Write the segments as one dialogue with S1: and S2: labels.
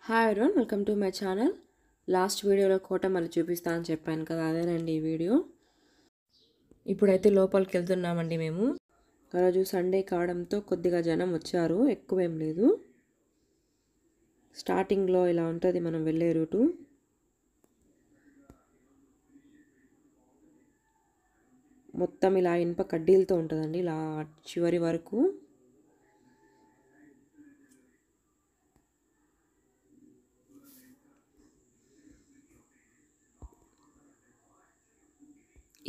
S1: Hi everyone, welcome to my channel. Last వీడియోలో కోట మళ్ళీ చూపిస్తా అని చెప్పాను కదా, అదేనండి ఈ వీడియో. ఇప్పుడైతే లోపలికి వెళ్తున్నామండి మేము. ఈరోజు సండే కావడంతో కొద్దిగా జనం వచ్చారు, ఎక్కువేం లేదు. స్టార్టింగ్లో ఇలా ఉంటుంది మనం వెళ్ళే రూటు. మొత్తం ఇలా ఇనుప కడ్డీలతో ఉంటుందండి, ఇలా చివరి వరకు.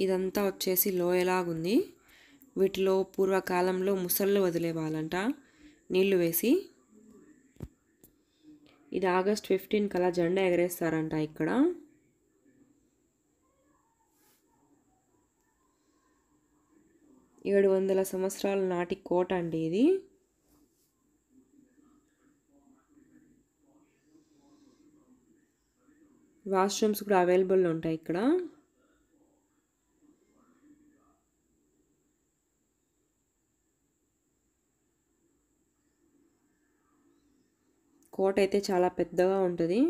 S1: ఇదంతా వచ్చేసి లోయలాగుంది. వీటిలో పూర్వకాలంలో ముసళ్ళు వదిలేవాళ్ళంట నీళ్లు వేసి. ఇది ఆగస్ట్ 15 కలా జెండా ఎగరేస్తారంట ఇక్కడ. ఏడు 700 సంవత్సరాల నాటి కోట అండి ఇది. వాష్రూమ్స్ కూడా అవైలబుల్ ఉంటాయి ఇక్కడ. కోట అయితే చాలా పెద్దగా ఉంటుంది.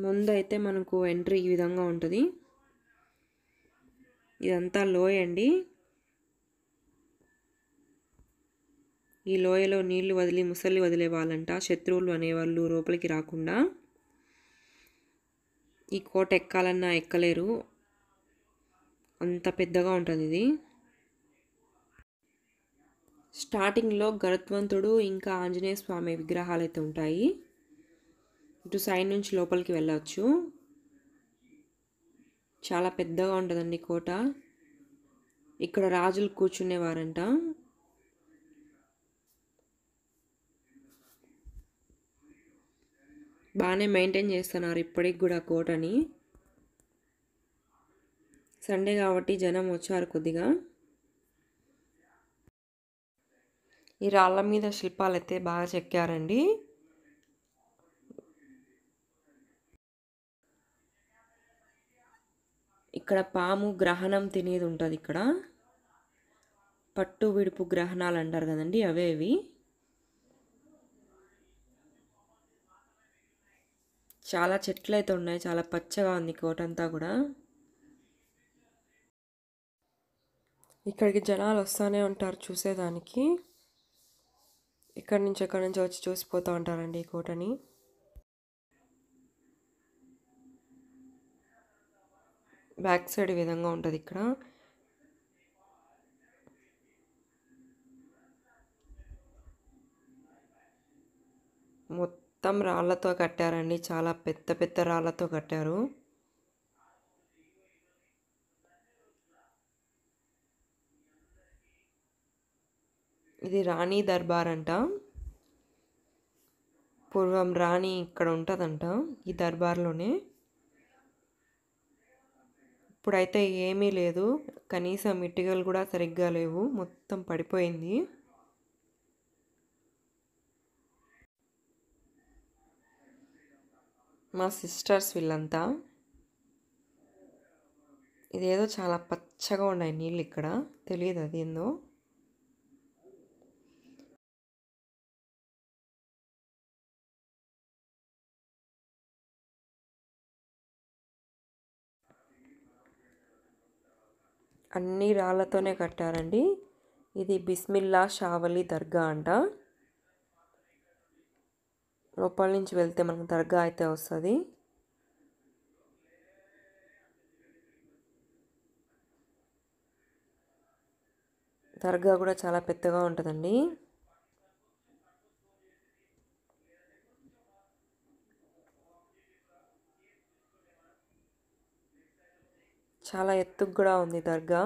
S1: ముందైతే మనకు ఎంట్రీ ఈ విధంగా ఉంటుంది. ఇదంతా లోయ అండి. ఈ లోయలో నీళ్లు వదిలి ముసలి వదిలే వాళ్ళంట, శత్రువులు అనేవాళ్ళు లోపలికి రాకుండా. ఈ కోట ఎక్కాలన్నా ఎక్కలేరు, అంత పెద్దగా ఉంటుంది ఇది. స్టార్టింగ్లో గరుత్మంతుడు ఇంకా ఆంజనేయ స్వామి విగ్రహాలు అయితే ఉంటాయి. ఇటు సైడ్ నుంచి లోపలికి వెళ్ళవచ్చు. చాలా పెద్దగా ఉంటుందండి కోట. ఇక్కడ రాజులు కూర్చునేవారంట. బాగానే మెయింటైన్ చేస్తున్నారు ఇప్పటికి కూడా కోటని. సండే కాబట్టి జనం వచ్చారు కొద్దిగా. ఈ రాళ్ళ మీద శిల్పాలు అయితే బాగా చెక్కారండి. ఇక్కడ పాము గ్రహణం తినేది ఉంటుంది. ఇక్కడ పట్టు విడుపు గ్రహణాలు అంటారు కదండి, అవే ఇవి. చాలా చెట్లు అయితే ఉన్నాయి, చాలా పచ్చగా ఉంది కోట అంతా కూడా. ఇక్కడికి జనాలు వస్తూనే ఉంటారు చూసేదానికి. ఎక్కడి నుంచి వచ్చి చూసిపోతూ ఉంటారండి ఈ కోటని. బ్యాక్ సైడ్ ఈ విధంగా ఉంటుంది ఇక్కడ. మొత్తం రాళ్ళతో కట్టారండి, చాలా పెద్ద పెద్ద రాళ్ళతో కట్టారు. ఇది రాణి దర్బార్ అంట. పూర్వం రాణి ఇక్కడ ఉంటుందంట ఈ దర్బార్లోనే. ఇప్పుడైతే ఏమీ లేదు, కనీసం ఇటుకలు కూడా సరిగ్గా లేవు, మొత్తం పడిపోయింది. మా సిస్టర్స్ వీళ్ళంతా. ఇదేదో చాలా పచ్చగా ఉన్నాయి నీళ్ళు ఇక్కడ, తెలియదు అది ఏందో. అన్ని రాళ్ళతోనే కట్టారండి. ఇది బిస్మిల్లా షావలి దర్గా అంట. లోపల నుంచి వెళ్తే మనకు దర్గా అయితే వస్తుంది. దర్గా కూడా చాలా పెద్దగా ఉంటుందండి. చాలా ఎత్తుకు కూడా ఉంది దర్గా.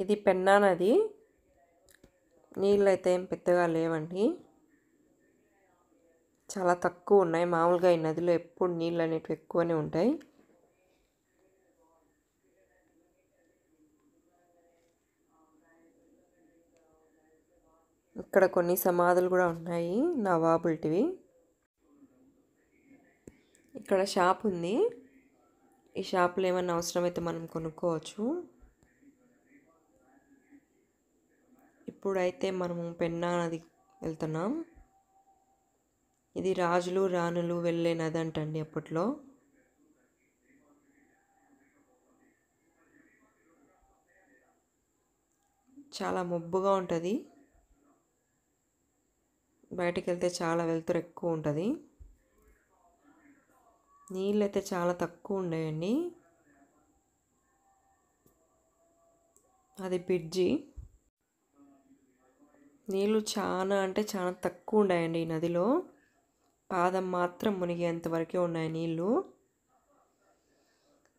S1: ఇది పెన్నా నది. నీళ్ళు అయితే ఏం పెద్దగా లేవండి, చాలా తక్కువ ఉన్నాయి. మామూలుగా ఈ నదిలో ఎప్పుడు నీళ్ళు అనేవి ఎక్కువనే ఉంటాయి. ఇక్కడ కొన్ని సమాధులు కూడా ఉన్నాయి, నవాబుల్టివి. ఇక్కడ షాప్ ఉంది. ఈ షాప్లో ఏమన్నా అవసరమైతే మనం కొనుక్కోవచ్చు. ఇప్పుడైతే మనము పెన్నా నది వెళ్తున్నాం. ఇది రాజులు రాణులు వెళ్ళే నది అంటండి అప్పట్లో. చాలా మబ్బుగా ఉంటుంది. బయటికి వెళ్తే చాలా వెలుతురు ఎక్కువ ఉంటుంది. నీళ్ళు అయితే చాలా తక్కువ ఉన్నాయండి. అది బ్రిడ్జి. నీళ్ళు చాలా అంటే చాలా తక్కువ ఉన్నాయండి ఈ నదిలో. పాదం మాత్రం మునిగేంత వరకే ఉన్నాయి నీళ్ళు.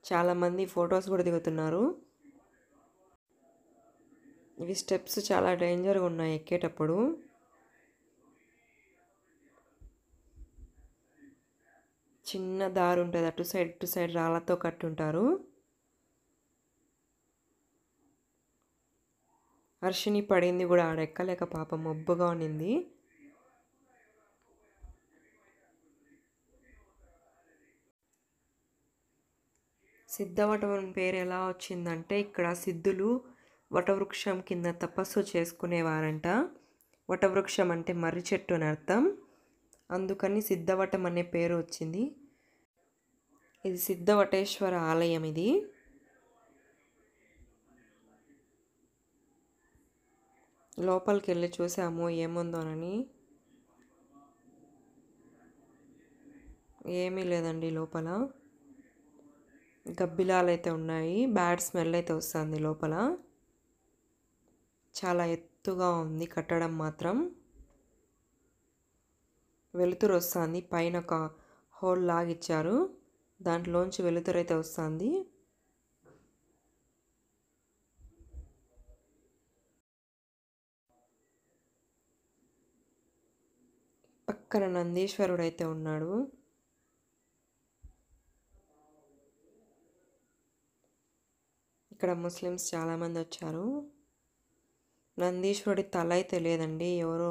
S1: చాలామంది ఫొటోస్ కూడా దిగుతున్నారు. ఇవి స్టెప్స్ చాలా డేంజర్గా ఉన్నాయి ఎక్కేటప్పుడు. చిన్న దారి ఉంటుంది, అటు సైడ్ రాళ్ళతో కట్టుంటారు. హర్షిని పడింది కూడా, ఆడెక్కలేక పాపం మబ్బుగా ఉన్నింది. సిద్ధవటం పేరు ఎలా వచ్చిందంటే, ఇక్కడ సిద్ధులు వటవృక్షం కింద తపస్సు చేసుకునేవారంట. వటవృక్షం అంటే మర్రి చెట్టు అని అర్థం. అందుకని సిద్ధవటం అనే పేరు వచ్చింది. ఇది సిద్ధవటేశ్వర ఆలయం. ఇది లోపలికి వెళ్ళి చూసాము ఏముందోనని. ఏమీ లేదండి లోపల. గబ్బిలాలు అయితే ఉన్నాయి. బ్యాడ్ స్మెల్ అయితే వస్తుంది లోపల. చాలా ఎత్తుగా ఉంది కట్టడం మాత్రం. వెలుతురు వస్తుంది. పైన ఒక హోల్ లాగిచ్చారు, దాంట్లోంచి వెలుతురు అయితే వస్తుంది. పక్కన నందీశ్వరుడు అయితే ఉన్నాడు. ఇక్కడ ముస్లిమ్స్ చాలామంది వచ్చారు. నందీశ్వరుడి తల అయితే లేదండి, ఎవరో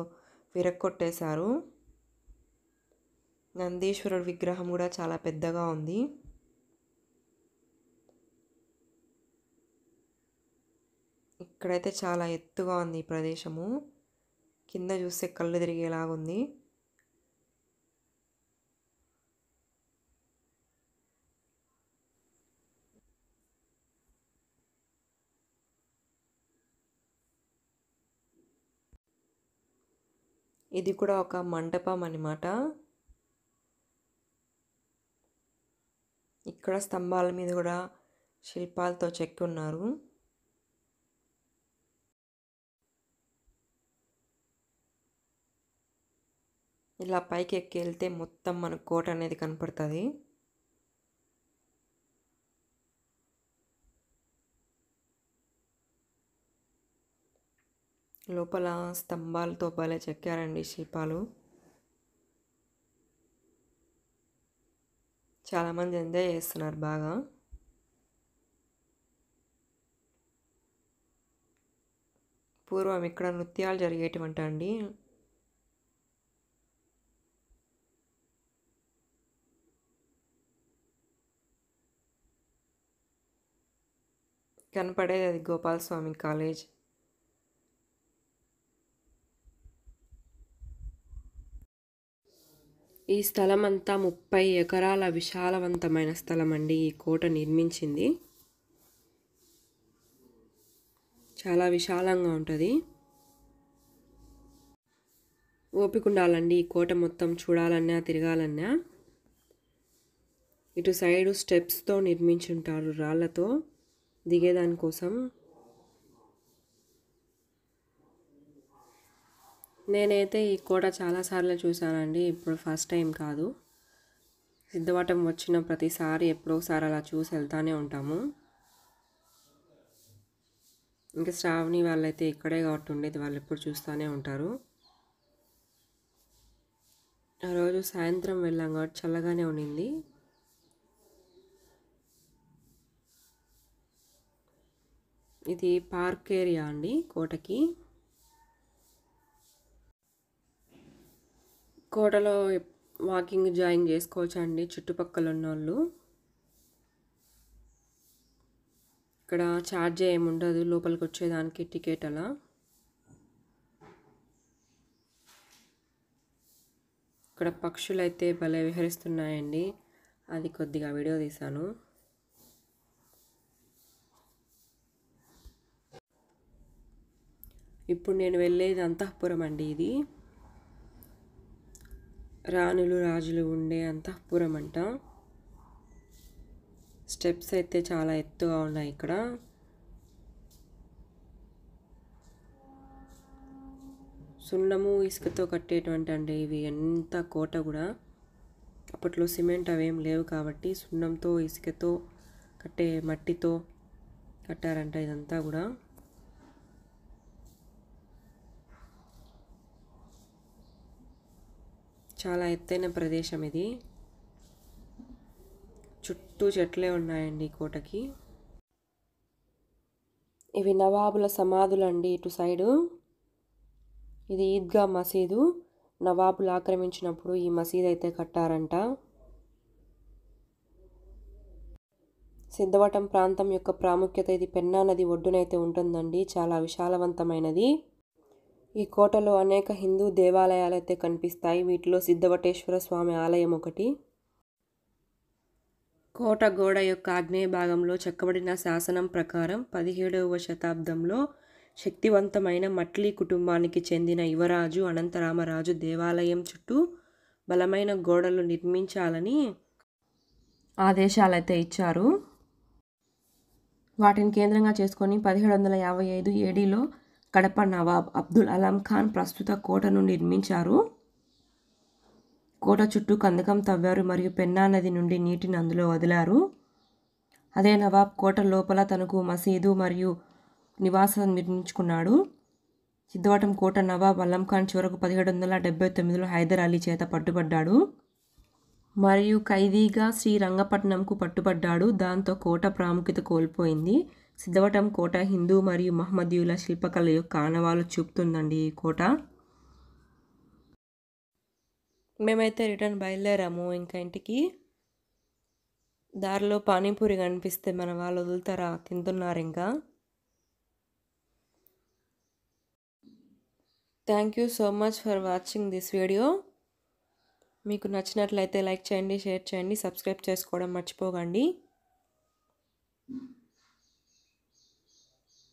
S1: విరక్కొట్టేశారు. నందీశ్వరుడి విగ్రహం కూడా చాలా పెద్దగా ఉంది. ఇక్కడైతే చాలా ఎత్తుగా ఉంది ఈ ప్రదేశము. కింద చూస్తే కళ్ళు తిరిగేలాగుంది. ఇది కూడా ఒక మంటపం అన్నమాట. ఇక్కడ స్తంభాల మీద కూడా శిల్పాలతో చెక్కి ఉన్నారు. ఇలా పైకి ఎక్కి వెళ్తే మొత్తం మన కోట అనేది కనపడుతుంది. లోపల స్తంభాలతో భలే చెక్కారండి శిల్పాలు. చాలామంది ఎంజాయ్ చేస్తున్నారు బాగా. పూర్వం ఇక్కడ నృత్యాలు జరిగేటివంట అండి. కనపడేది అది గోపాలస్వామి కాలేజ్. ఈ స్థలం అంతా 30 ఎకరాల విశాలవంతమైన స్థలం అండి. ఈ కోట నిర్మించింది చాలా విశాలంగా ఉంటుంది. ఓపిక ఉండాలండి ఈ కోట మొత్తం చూడాలన్నా తిరగాలన్నా. ఇటు సైడు స్టెప్స్తో నిర్మించుంటారు రాళ్ళతో దిగేదానికోసం. నేనైతే ఈ కోట చాలాసార్లు చూశానండి, ఇప్పుడు ఫస్ట్ టైం కాదు. సిద్ధవటం వచ్చిన ప్రతిసారి ఎప్పుడోసారి అలా చూసి వెళ్తూనే ఉంటాము. ఇంకా శ్రావణి వాళ్ళైతే ఇక్కడే కాబట్టి ఉండేది, వాళ్ళు ఎప్పుడు చూస్తూనే ఉంటారు. ఆ రోజు సాయంత్రం వెళ్ళాం కాబట్టి చల్లగానే ఉండింది. ఇది పార్క్ ఏరియా అండి కోటకి. కోటలో వాకింగ్ జాగింగ్ చేసుకోవచ్చు అండి చుట్టుపక్కల ఉన్న వాళ్ళు. ఇక్కడ ఛార్జ్ ఏమి ఉండదు లోపలికి వచ్చేదానికి, టికెట్ అలా. ఇక్కడ పక్షులైతే భలే విహరిస్తున్నాయండి. అది కొద్దిగా వీడియో తీశాను. ఇప్పుడు నేను వెళ్ళేది అంతఃపురం అండి. ఇది రాణులు రాజులు ఉండే అంతఃపురం అంట. స్టెప్స్ అయితే చాలా ఎత్తుగా ఉన్నాయి ఇక్కడ. సున్నము ఇసుకతో కట్టేటువంటి అండి ఇవి. ఎంత కోట కూడా అప్పట్లో సిమెంట్ అవేం లేవు కాబట్టి సున్నంతో ఇసుకతో కట్టే మట్టితో కట్టారంట ఇదంతా కూడా. చాలా ఎత్తైన ప్రదేశం ఇది. చుట్టూ చెట్లే ఉన్నాయండి కోటకి. ఇవి నవాబుల సమాధులు అండి ఇటు సైడు. ఇది ఈద్గా మసీదు. నవాబులు ఆక్రమించినప్పుడు ఈ మసీదు అయితే కట్టారంట. సిద్ధవటం ప్రాంతం యొక్క ప్రాముఖ్యత ఇది పెన్నా నది ఒడ్డునైతే ఉంటుందండి. చాలా విశాలవంతమైనది. ఈ కోటలో అనేక హిందూ దేవాలయాలు అయితే కనిపిస్తాయి. వీటిలో సిద్ధవటేశ్వర స్వామి ఆలయం ఒకటి. కోట గోడ యొక్క ఆగ్నేయ భాగంలో చెక్కబడిన శాసనం ప్రకారం 17వ శతాబ్దంలో శక్తివంతమైన మట్లీ కుటుంబానికి చెందిన యువరాజు అనంతరామరాజు దేవాలయం చుట్టూ బలమైన గోడలు నిర్మించాలని ఆదేశాలైతే ఇచ్చారు. వాటిని కేంద్రంగా చేసుకొని 1755 ఏడీలో కడప నవాబ్ అబ్దుల్ అలం ఖాన్ ప్రస్తుత కోటను నిర్మించారు. కోట చుట్టూ కందకం తవ్వారు మరియు పెన్నా నది నుండి నీటిని అందులో వదిలారు. అదే నవాబ్ కోట లోపల తనకు మసీదు మరియు నివాసం నిర్మించుకున్నాడు. సిద్ధవటం కోట నవాబ్ అలం ఖాన్ చివరకు 1779లో హైదర్ అలీ చేత పట్టుబడ్డాడు మరియు ఖైదీగా శ్రీరంగపట్నంకు పట్టుబడ్డాడు. దాంతో కోట ప్రాముఖ్యత కోల్పోయింది. సిద్ధవటం కోట హిందూ మరియు మహమ్మదీయుల శిల్పకళ యొక్క ఆనవాలు చూపుతుందండి ఈ కోట. మేమైతే రిటర్న్ బయలుదేరాము ఇంకా ఇంటికి. దారిలో పానీపూరి కనిపిస్తే మన వాళ్ళు వదులుతారా, తింటున్నారు ఇంకా. Thank you so much for watching this video. మీకు నచ్చినట్లయితే లైక్ చేయండి, షేర్ చేయండి, సబ్స్క్రైబ్ చేసుకోవడం మర్చిపోకండి.